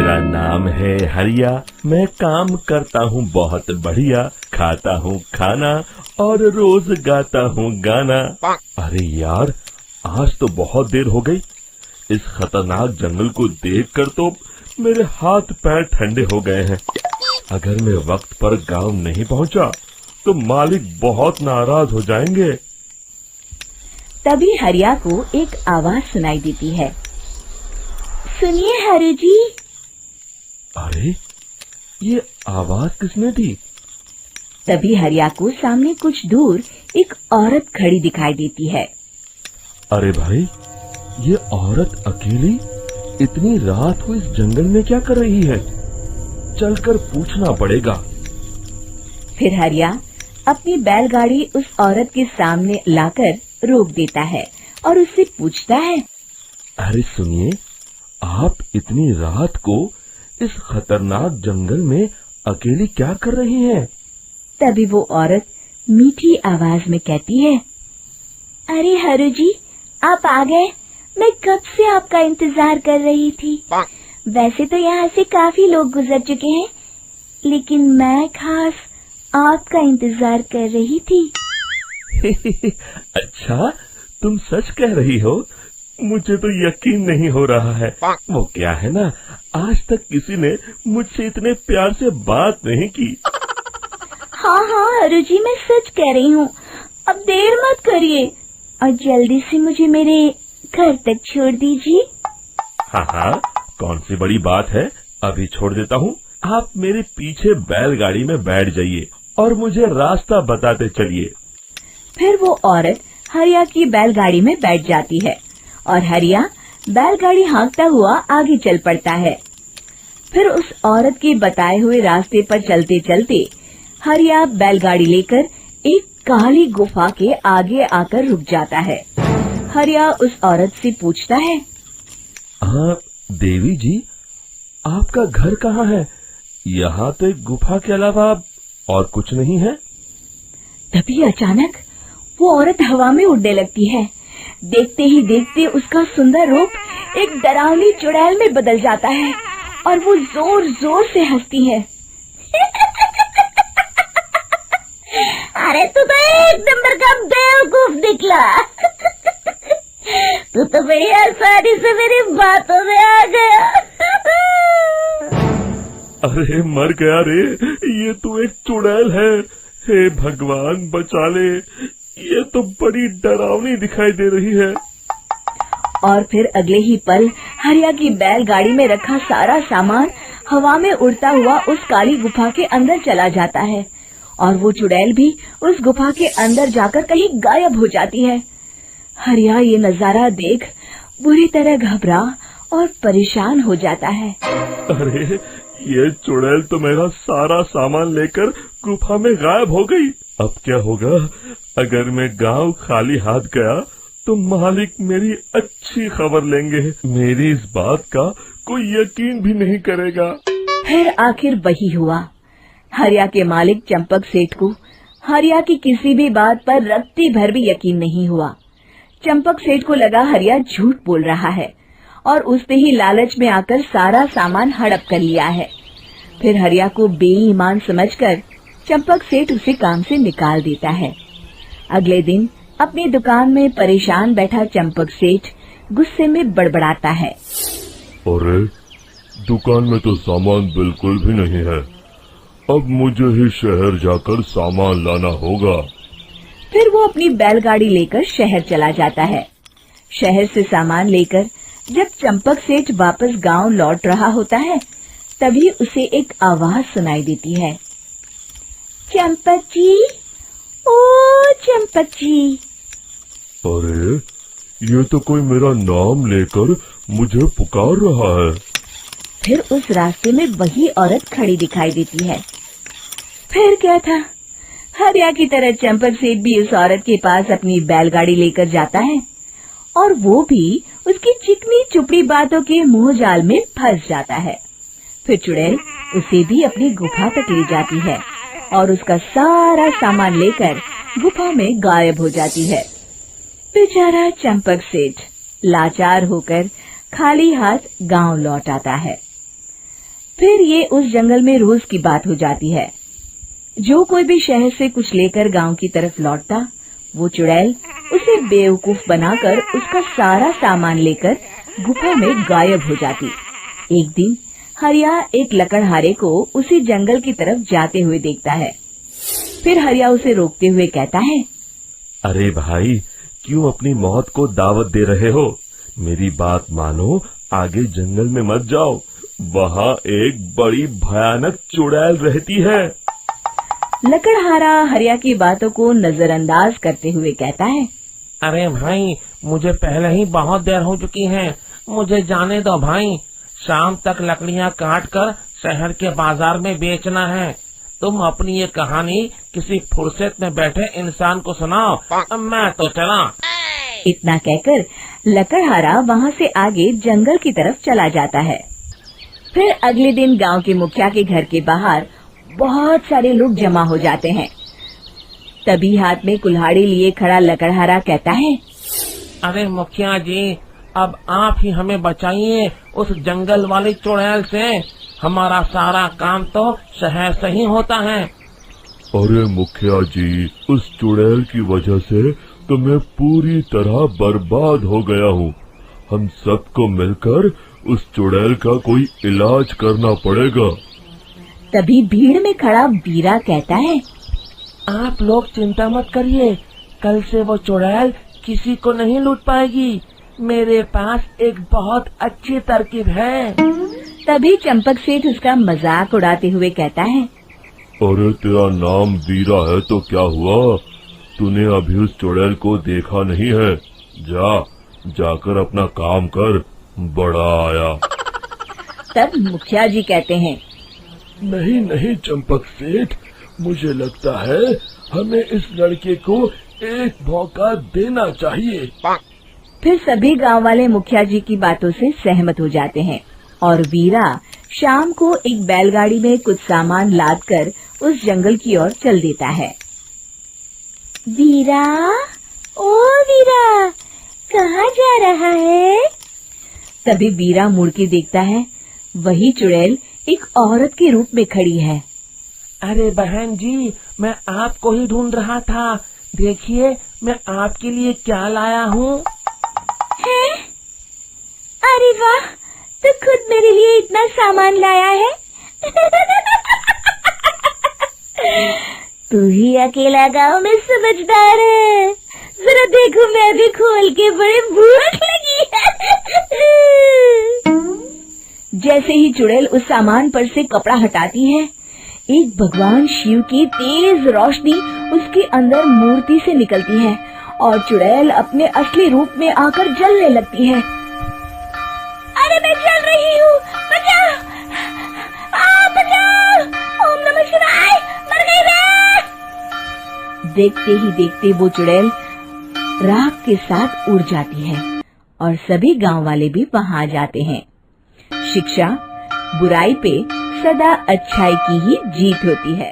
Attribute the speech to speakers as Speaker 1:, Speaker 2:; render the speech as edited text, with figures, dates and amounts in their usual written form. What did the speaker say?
Speaker 1: मेरा नाम है हरिया, मैं काम करता हूँ बहुत बढ़िया, खाता हूँ खाना और रोज गाता हूँ गाना। अरे यार, आज तो बहुत देर हो गई। इस खतरनाक जंगल को देखकर तो मेरे हाथ पैर ठंडे हो गए हैं। अगर मैं वक्त पर गांव नहीं पहुंचा तो मालिक बहुत नाराज हो जाएंगे।
Speaker 2: तभी हरिया को एक आवाज सुनाई देती है। सुनिए हरु जी।
Speaker 1: अरे, ये आवाज किसने दी?
Speaker 2: तभी हरिया को सामने कुछ दूर एक औरत खड़ी दिखाई देती है।
Speaker 1: अरे भाई, ये औरत अकेली इतनी रात को इस जंगल में क्या कर रही है? चलकर पूछना पड़ेगा।
Speaker 2: फिर हरिया अपनी बैलगाड़ी उस औरत के सामने लाकर रोक देता है और उससे पूछता है।
Speaker 1: अरे सुनिए, आप इतनी रात को इस खतरनाक जंगल में अकेली क्या कर रही हैं?
Speaker 2: तभी वो औरत मीठी आवाज में कहती है। अरे हरु जी, आप आ गए। मैं कब से आपका इंतजार कर रही थी। वैसे तो यहाँ से काफी लोग गुजर चुके हैं, लेकिन मैं खास आपका इंतजार कर रही थी।
Speaker 1: अच्छा, तुम सच कह रही हो? मुझे तो यकीन नहीं हो रहा है। वो क्या है ना, आज तक किसी ने मुझसे इतने प्यार से बात नहीं की।
Speaker 2: हाँ हाँ हरु जी, मैं सच कह रही हूँ। अब देर मत करिए और जल्दी से मुझे मेरे घर तक छोड़ दीजिए।
Speaker 1: हाँ हाँ, कौन सी बड़ी बात है, अभी छोड़ देता हूँ। आप मेरे पीछे बैलगाड़ी में बैठ जाइए और मुझे रास्ता बताते चलिए।
Speaker 2: फिर वो औरत हरिया की बैलगाड़ी में बैठ जाती है और हरिया बैलगाड़ी हाँकता हुआ आगे चल पड़ता है। फिर उस औरत के बताए हुए रास्ते पर चलते चलते हरिया बैलगाड़ी लेकर एक काली गुफा के आगे आकर रुक जाता है। हरिया उस औरत से पूछता है।
Speaker 1: हाँ देवी जी, आपका घर कहाँ है? यहाँ तो एक गुफा के अलावा और कुछ नहीं है।
Speaker 2: तभी अचानक वो औरत हवा में उड़ने लगती है। देखते ही देखते उसका सुंदर रूप एक डरावनी चुड़ैल में बदल जाता है और वो जोर जोर से हंसती है। अरे तू तो एक नंबर का बेवकूफ निकला। तू तो बड़ी आसानी से मेरी बातों में आ गया।
Speaker 1: अरे मर गया रे, ये तो एक चुड़ैल है। हे भगवान बचा ले, ये तो बड़ी डरावनी दिखाई दे रही है।
Speaker 2: और फिर अगले ही पल हरिया की बैलगाड़ी में रखा सारा सामान हवा में उड़ता हुआ उस काली गुफा के अंदर चला जाता है और वो चुड़ैल भी उस गुफा के अंदर जाकर कहीं गायब हो जाती है। हरिया ये नजारा देख बुरी तरह घबरा और परेशान हो जाता है।
Speaker 1: अरे, ये चुड़ैल तो मेरा सारा सामान लेकर गुफा में गायब हो गई। अब क्या होगा? अगर मैं गांव खाली हाथ गया तो मालिक मेरी अच्छी खबर लेंगे। मेरी इस बात का कोई यकीन भी नहीं करेगा।
Speaker 2: फिर आखिर वही हुआ। हरिया के मालिक चंपक सेठ को हरिया की किसी भी बात पर रत्ती भर भी यकीन नहीं हुआ। चंपक सेठ को लगा हरिया झूठ बोल रहा है और उसने ही लालच में आकर सारा सामान हड़प कर लिया है। फिर हरिया को बेईमान समझकर चंपक सेठ उसे काम से निकाल देता है। अगले दिन अपनी दुकान में परेशान बैठा चंपक सेठ गुस्से में बड़बड़ाता है।
Speaker 1: अरे, दुकान में तो सामान बिल्कुल भी नहीं है। अब मुझे ही शहर जाकर सामान लाना होगा।
Speaker 2: फिर वो अपनी बैलगाड़ी लेकर शहर चला जाता है। शहर से सामान लेकर जब चंपक सेठ वापस गांव लौट रहा होता है, तभी उसे एक आवाज सुनाई देती है। चंपक जी, ओ चंपक जी।
Speaker 1: अरे, ये तो कोई मेरा नाम लेकर मुझे पुकार रहा है।
Speaker 2: फिर उस रास्ते में वही औरत खड़ी दिखाई देती है। फिर क्या था, हरिया की तरह चंपक सेठ भी उस औरत के पास अपनी बैलगाड़ी लेकर जाता है और वो भी उसकी चिकनी चुपड़ी बातों के मुंह जाल में फंस जाता है। फिर चुड़ैल उसे भी अपनी गुफा तक ले जाती है और उसका सारा सामान लेकर गुफा में गायब हो जाती है। बेचारा चंपक सेठ लाचार होकर खाली हाथ गांव लौट आता है। फिर ये उस जंगल में रोज की बात हो जाती है। जो कोई भी शहर से कुछ लेकर गांव की तरफ लौटता, वो चुड़ैल उसे बेवकूफ बनाकर उसका सारा सामान लेकर गुफा में गायब हो जाती। एक दिन हरिया एक लकड़हारे को उसी जंगल की तरफ जाते हुए देखता है। फिर हरिया उसे रोकते हुए कहता है,
Speaker 1: अरे भाई, क्यों अपनी मौत को दावत दे रहे हो? मेरी बात मानो, आगे जंगल में मत जाओ, वहाँ एक बड़ी भयानक चुड़ैल रहती है।
Speaker 2: लकड़हारा हरिया की बातों को नजरअंदाज करते हुए कहता है,
Speaker 3: अरे भाई, मुझे पहले ही बहुत देर हो चुकी है, मुझे जाने दो भाई। शाम तक लकड़ियाँ काट कर शहर के बाजार में बेचना है। तुम अपनी ये कहानी किसी फुर्सत में बैठे इंसान को सुनाओ, मैं तो चला।
Speaker 2: इतना कहकर लकड़हारा वहाँ से आगे जंगल की तरफ चला जाता है। फिर अगले दिन गांव के मुखिया के घर के बाहर बहुत सारे लोग जमा हो जाते हैं। तभी हाथ में कुल्हाड़ी लिए खड़ा लकड़हारा कहता है,
Speaker 3: अरे मुखिया जी, अब आप ही हमें बचाइए उस जंगल वाली चुड़ैल से। हमारा सारा काम तो शहर से ही होता है।
Speaker 1: अरे मुखिया जी, उस चुड़ैल की वजह से तो मैं पूरी तरह बर्बाद हो गया हूँ। हम सबको मिलकर उस चुड़ैल का कोई इलाज करना पड़ेगा।
Speaker 2: तभी भीड़ में खड़ा बीरा कहता है,
Speaker 3: आप लोग चिंता मत करिए, कल से वो चुड़ैल किसी को नहीं लूट पाएगी। मेरे पास एक बहुत अच्छी तरकीब है।
Speaker 2: तभी चंपक सेठ उसका मजाक उड़ाते हुए कहता है,
Speaker 1: अरे तेरा नाम बीरा है तो क्या हुआ? तूने अभी उस चुड़ैल को देखा नहीं है? जाकर अपना काम कर, बड़ा आया।
Speaker 2: तब मुखिया जी कहते हैं,
Speaker 1: नहीं नहीं चंपक सेठ, मुझे लगता है हमें इस लड़के को एक मौका देना चाहिए।
Speaker 2: फिर सभी गांव वाले मुखिया जी की बातों से सहमत हो जाते हैं और वीरा शाम को एक बैलगाड़ी में कुछ सामान लादकर उस जंगल की ओर चल देता है। वीरा, ओ वीरा, कहाँ जा रहा है? तभी वीरा मुड़ के देखता है, वही चुड़ैल एक औरत के रूप में खड़ी है।
Speaker 3: अरे बहन जी, मैं आपको ही ढूंढ रहा था। देखिए, मैं आपके लिए क्या लाया हूँ।
Speaker 2: अरे वाह, तो खुद मेरे लिए इतना सामान लाया है। तू ही अकेला गांव में समझदार है। जरा देखो, मैं भी खोल के, बड़े भूख लगी है। जैसे ही चुड़ैल उस सामान पर से कपड़ा हटाती है, एक भगवान शिव की तेज रोशनी उसके अंदर मूर्ति से निकलती है और चुड़ैल अपने असली रूप में आकर जलने लगती है। अरे मैं जल रही हूँ, बचाओ! बचाओ! ओम नमः शिवाय, मर गई मैं! देखते ही देखते वो चुड़ैल राख के साथ उड़ जाती है और सभी गांव वाले भी वहां जाते हैं। शिक्षा बुराई पे सदा अच्छाई की ही जीत होती है।